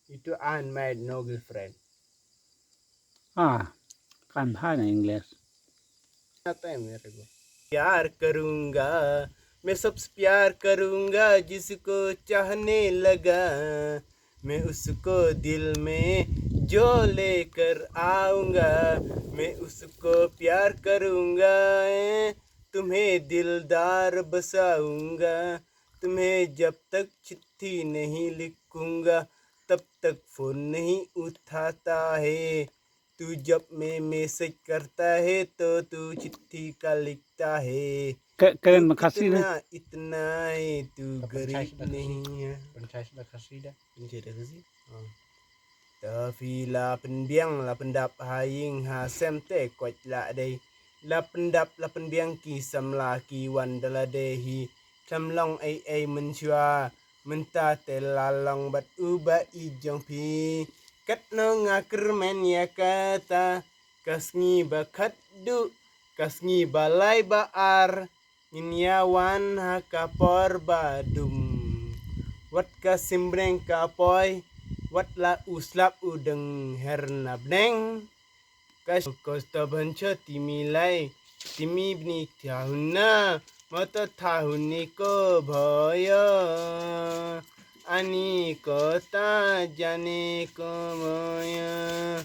Itu unmarried, no girlfriend. Kan भाना English आता है मेरे को। प्यार करूंगा, मैं सबसे प्यार करूंगा, जिसको चाहने लगा मैं उसको दिल में जो लेकर आऊंगा। मैं उसको प्यार करूंगा, तुम्हें दिलदार बसाऊंगा। तुम्हें जब तक चिट्ठी नहीं लिखूंगा तब तक फोन नहीं उठाता है। तू जब मैं मैसेज करता है तो तू चिट्ठी का लिखता है। तू keren makasih इतना dah इतना है, तू गरीब नहीं है। dah kasih. Oh. Tapi la penbiang la pendap haying ha sem te kwat la dei. La pendap la penbiang ki sam la ki wan dala dehi. Cham long ai menchua. Menta te la long bat uba I jong pi. Kat no ngaker men ya kata. Kasngi bakat du. Kasngi balai baar. Inyawan ha kapor badum. Wat ka simbreng kapoy. Wat la uslap udeng herna bneng. Kas kosta bancha timilai. Timi bni tahuna. Mata tahun ni ko bhaya. Ani kota jane ko maya.